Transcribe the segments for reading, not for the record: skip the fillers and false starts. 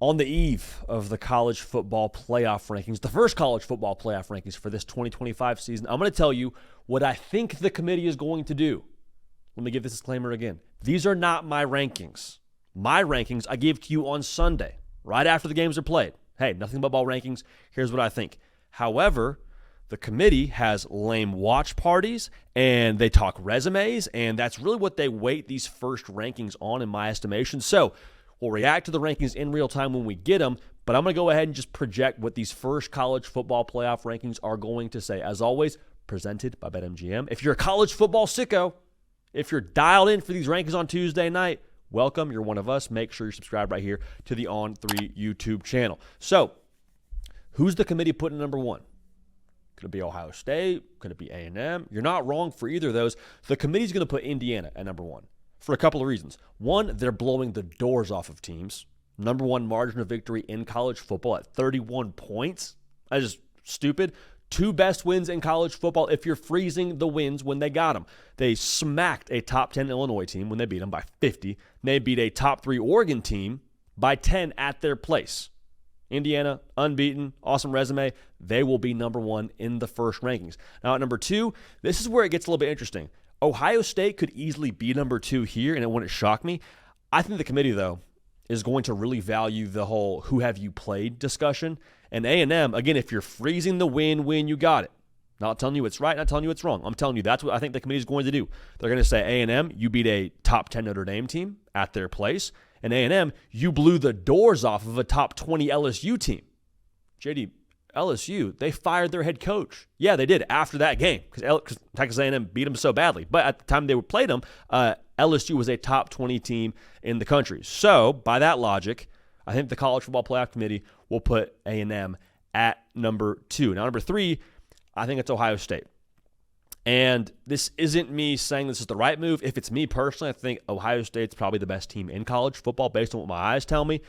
On the eve of the college football playoff rankings, the first college football playoff rankings for this 2025 season, I'm going to tell you what I think the committee is going to do. Let me give this disclaimer again. These are not my rankings. My rankings I gave to you on Sunday, right after the games are played. Hey, nothing but ball rankings. Here's what I think. However, the committee has lame watch parties, and they talk resumes, and that's really what they weight these first rankings on, in my estimation. So we'll react to the rankings in real time when we get them, but I'm going to go ahead and just project what these first college football playoff rankings are going to say. As always, presented by BetMGM. If you're a college football sicko, if you're dialed in for these rankings on Tuesday night, welcome. You're one of us. Make sure you're subscribed right here to the On3 YouTube channel. So who's the committee putting number one? Could it be Ohio State? Could it be A&M? You're not wrong for either of those. The committee's going to put Indiana at number one for a couple of reasons. One, they're blowing the doors off of teams. Number one margin of victory in college football at 31 points. That is stupid. Two best wins in college football if you're freezing the wins when they got them. They smacked a top 10 Illinois team when they beat them by 50. They beat a top 3 Oregon team by 10 at their place. Indiana, unbeaten, awesome resume. They will be number one in the first rankings. Now, at number two, this is where it gets a little bit interesting. Ohio State could easily be number two here, and it wouldn't shock me. I think the committee, though, is going to really value the whole who have you played discussion. And A&M, again, if you're freezing the win, you got it. Not telling you it's right, not telling you it's wrong. I'm telling you that's what I think the committee is going to do. They're going to say, A&M, you beat a top 10 Notre Dame team at their place. And A&M, you blew the doors off of a top 20 LSU team. JD, LSU, they fired their head coach. Yeah, they did after that game because Texas A&M beat them so badly. But at the time they played them, LSU was a top 20 team in the country. So by that logic, I think the College Football Playoff Committee will put A&M at number two. Now, number three, I think it's Ohio State. And this isn't me saying this is the right move. If it's me personally, I think Ohio State's probably the best team in college football based on what my eyes tell me.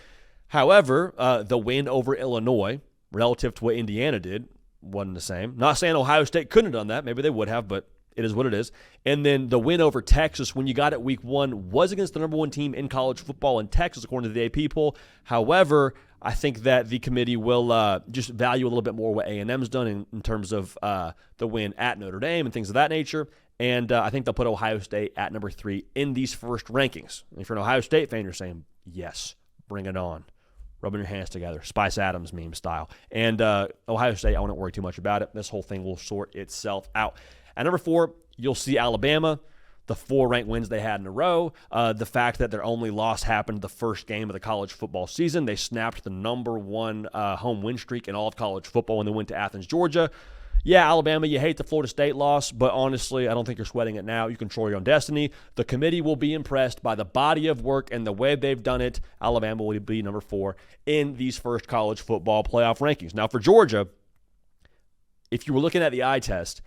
However, the win over Illinois relative to what Indiana did wasn't the same. Not saying Ohio State couldn't have done that. Maybe they would have, but it is what it is. And then the win over Texas when you got it week one was against the number one team in college football in Texas, according to the AP poll. However, I think that the committee will just value a little bit more what A&M's done in terms of the win at Notre Dame and things of that nature. And I think they'll put Ohio State at number three in these first rankings. And if you're an Ohio State fan, you're saying, yes, bring it on. Rubbing your hands together, Spice Adams meme style. And Ohio State, I wouldn't worry too much about it. This whole thing will sort itself out. At number four, you'll see Alabama, the 4 ranked wins they had in a row. The fact that their only loss happened the first game of the college football season. They snapped the number one home win streak in all of college football when they went to Athens, Georgia. Yeah, Alabama, you hate the Florida State loss, but honestly, I don't think you're sweating it now. You control your own destiny. The committee will be impressed by the body of work and the way they've done it. Alabama will be number 4 in these first college football playoff rankings. Now, for Georgia, if you were looking at the eye test,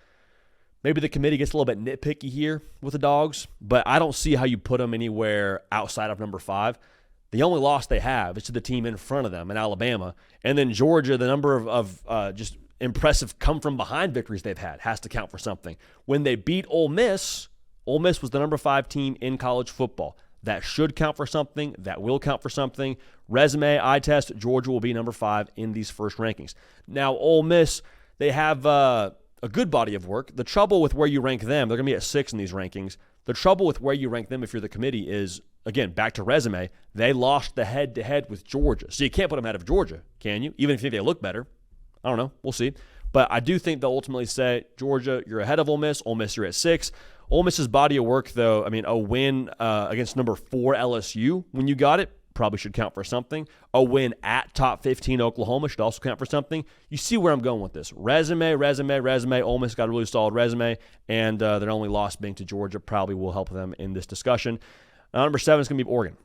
maybe the committee gets a little bit nitpicky here with the Dogs, but I don't see how you put them anywhere outside of number 5. The only loss they have is to the team in front of them in Alabama. And then Georgia, the number of just impressive come-from-behind victories they've had has to count for something. When they beat Ole Miss was the number 5 team in college football. That should count for something. That will count for something. Resume, eye test, Georgia will be number 5 in these first rankings. Now, Ole Miss, they have a good body of work. The trouble with where you rank them, they're going to be at 6 in these rankings. The trouble with where you rank them if you're the committee is, again, back to resume, they lost the head-to-head with Georgia. So you can't put them ahead of Georgia, can you? Even if you think they look better. I don't know. We'll see. But I do think they'll ultimately say, Georgia, you're ahead of Ole Miss. Ole Miss, you're at 6. Ole Miss's body of work, though, I mean, a win against number 4 LSU when you got it probably should count for something. A win at top 15 Oklahoma should also count for something. You see where I'm going with this. Resume. Ole Miss got a really solid resume, and their only loss being to Georgia probably will help them in this discussion. Number 7 is going to be Oregon.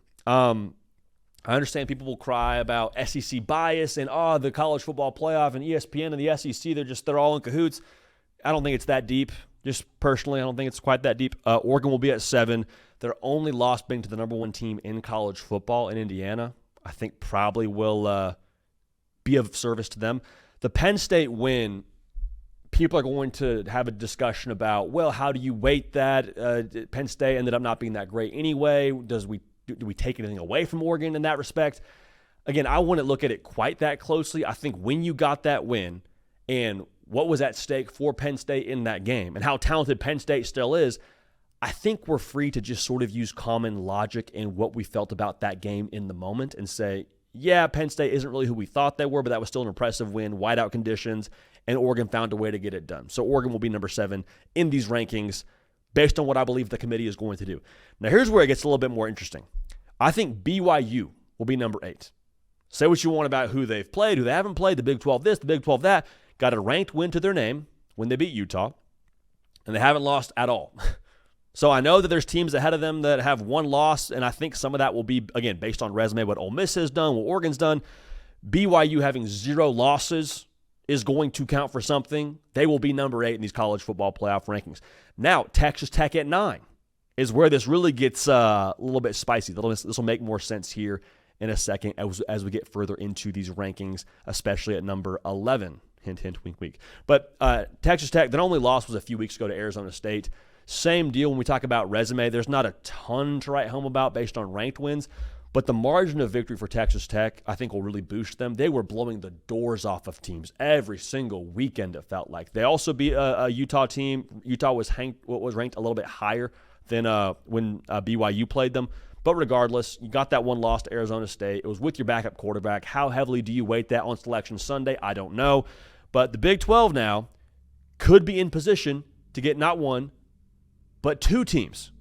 I understand people will cry about SEC bias and, the college football playoff and ESPN and the SEC, they're all in cahoots. I don't think it's that deep. Just personally, I don't think it's quite that deep. Oregon will be at 7. Their only loss being to the number 1 team in college football in Indiana, I think probably will be of service to them. The Penn State win, people are going to have a discussion about, well, how do you weight that? Penn State ended up not being that great anyway. Do we take anything away from Oregon in that respect? again, I wouldn't look at it quite that closely. I think when you got that win and what was at stake for Penn State in that game and how talented Penn State still is, I think we're free to just sort of use common logic in what we felt about that game in the moment and say, yeah, Penn State isn't really who we thought they were, but that was still an impressive win, whiteout conditions, and Oregon found a way to get it done. So Oregon will be number 7 in these rankings based on what I believe the committee is going to do. Now, here's where it gets a little bit more interesting. I think BYU will be number 8. Say what you want about who they've played, who they haven't played, the Big 12 this, the Big 12 that. Got a ranked win to their name when they beat Utah, and they haven't lost at all. So I know that there's teams ahead of them that have one loss, and I think some of that will be, again, based on resume, what Ole Miss has done, what Oregon's done. BYU having 0 losses is going to count for something. They will be number 8 in these college football playoff rankings. Now, Texas Tech at 9 is where this really gets a little bit spicy. This will make more sense here in a second as we get further into these rankings, especially at number 11. Hint, hint, wink, wink. But Texas Tech, their only loss was a few weeks ago to Arizona State. Same deal when we talk about resume. There's not a ton to write home about based on ranked wins, but the margin of victory for Texas Tech, I think, will really boost them. They were blowing the doors off of teams every single weekend, it felt like. They also beat a Utah team. Utah was ranked a little bit higher than when BYU played them. But regardless, you got that one loss to Arizona State. It was with your backup quarterback. How heavily do you weight that on Selection Sunday? I don't know. But the Big 12 now could be in position to get not one, but 2 teams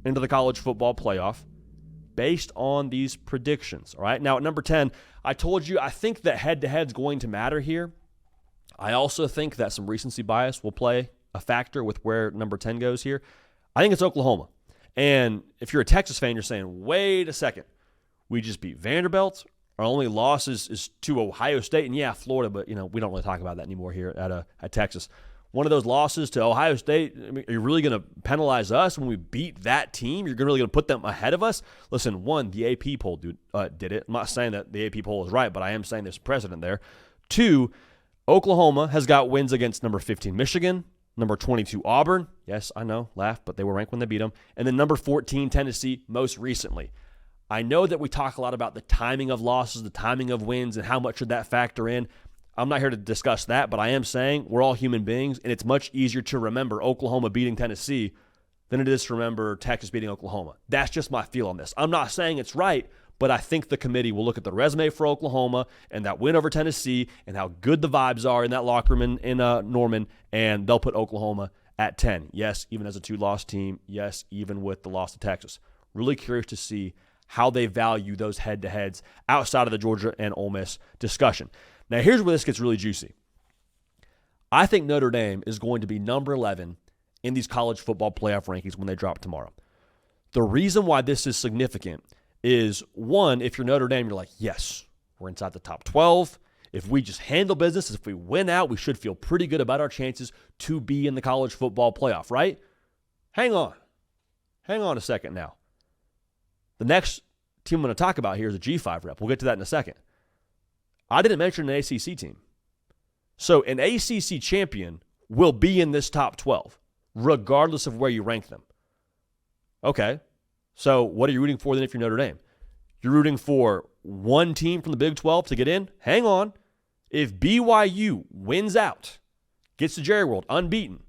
into the college football playoff based on these predictions. All right. Now at number 10, I told you I think that head-to-head is going to matter here. I also think that some recency bias will play a factor with where number 10 goes here. I think it's Oklahoma. And if you're a Texas fan, you're saying, wait a second, we just beat Vanderbilt. Our only loss is to Ohio State and, yeah, Florida, but, we don't really talk about that anymore here at Texas. One of those losses to Ohio State, are you really going to penalize us when we beat that team? You're really going to put them ahead of us? Listen, one, the AP poll did it. I'm not saying that the AP poll is right, but I am saying there's precedent there. 2, Oklahoma has got wins against number 15 Michigan, number 22 Auburn. Yes, I know, laugh, but they were ranked when they beat them. And then number 14 Tennessee most recently. I know that we talk a lot about the timing of losses, the timing of wins, and how much should that factor in. I'm not here to discuss that, but I am saying we're all human beings, and it's much easier to remember Oklahoma beating Tennessee than it is to remember Texas beating Oklahoma. That's just my feel on this. I'm not saying it's right, but I think the committee will look at the resume for Oklahoma and that win over Tennessee and how good the vibes are in that locker room in Norman, and they'll put Oklahoma at 10. Yes, even as a 2-loss team. Yes, even with the loss to Texas. Really curious to see how they value those head-to-heads outside of the Georgia and Ole Miss discussion. Now, here's where this gets really juicy. I think Notre Dame is going to be number 11 in these college football playoff rankings when they drop tomorrow. The reason why this is significant is, one, if you're Notre Dame, you're like, yes, we're inside the top 12. If we just handle business, if we win out, we should feel pretty good about our chances to be in the college football playoff, right? Hang on. Hang on a second now. The next team I'm going to talk about here is a G5 rep. We'll get to that in a second. I didn't mention an ACC team. So an ACC champion will be in this top 12, regardless of where you rank them. Okay, so what are you rooting for then if you're Notre Dame? You're rooting for one team from the Big 12 to get in? Hang on. If BYU wins out, gets to Jerry World unbeaten,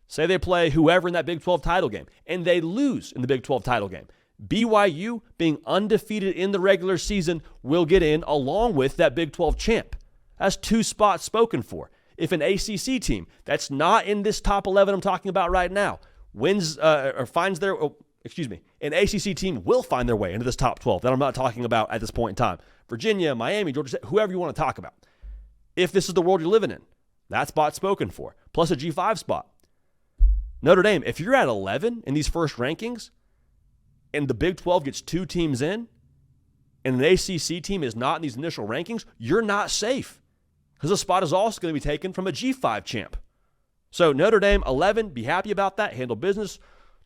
say they play whoever in that Big 12 title game, and they lose in the Big 12 title game, BYU, being undefeated in the regular season, will get in along with that Big 12 champ. That's 2 spots spoken for. If an ACC team that's not in this top 11 I'm talking about right now wins or finds their, an ACC team will find their way into this top 12 that I'm not talking about at this point in time. Virginia, Miami, Georgia State, whoever you want to talk about. If this is the world you're living in, that spot's spoken for, plus a G5 spot. Notre Dame, if you're at 11 in these first rankings, and the Big 12 gets 2 teams in, and an ACC team is not in these initial rankings, you're not safe because the spot is also going to be taken from a G5 champ. So Notre Dame, 11, be happy about that. Handle business.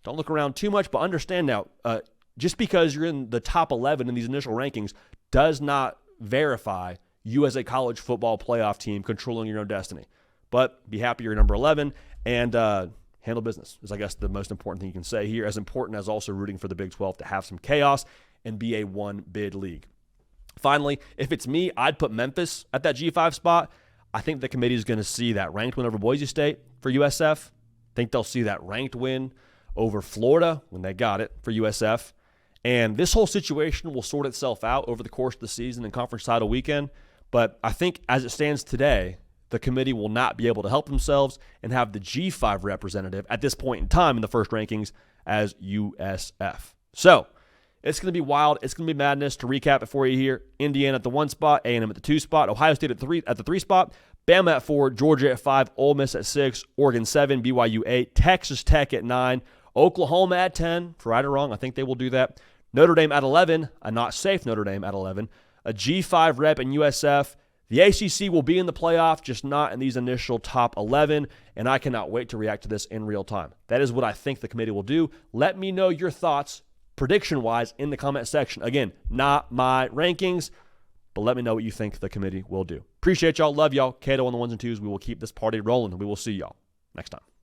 Don't look around too much, but understand now, just because you're in the top 11 in these initial rankings does not verify you as a college football playoff team controlling your own destiny. But be happy you're number 11, and handle business is, I guess, the most important thing you can say here, as important as also rooting for the Big 12 to have some chaos and be a one-bid league. Finally, if it's me, I'd put Memphis at that G5 spot. I think the committee is going to see that ranked win over Boise State for USF. I think they'll see that ranked win over Florida when they got it for USF. And this whole situation will sort itself out over the course of the season and conference title weekend. But I think as it stands today, the committee will not be able to help themselves and have the G5 representative at this point in time in the first rankings as USF. So it's going to be wild. It's going to be madness. To recap it for you here, Indiana at the 1 spot, A&M at the 2 spot, Ohio State at the 3 spot, Bama at 4, Georgia at 5, Ole Miss at 6, Oregon 7, BYU 8, Texas Tech at 9, Oklahoma at 10. For right or wrong, I think they will do that. Notre Dame at 11, a not safe Notre Dame at 11, a G5 rep in USF. The ACC will be in the playoff, just not in these initial top 11, and I cannot wait to react to this in real time. That is what I think the committee will do. Let me know your thoughts, prediction-wise, in the comment section. Again, not my rankings, but let me know what you think the committee will do. Appreciate y'all. Love y'all. Cato on the 1s and 2s. We will keep this party rolling, and we will see y'all next time.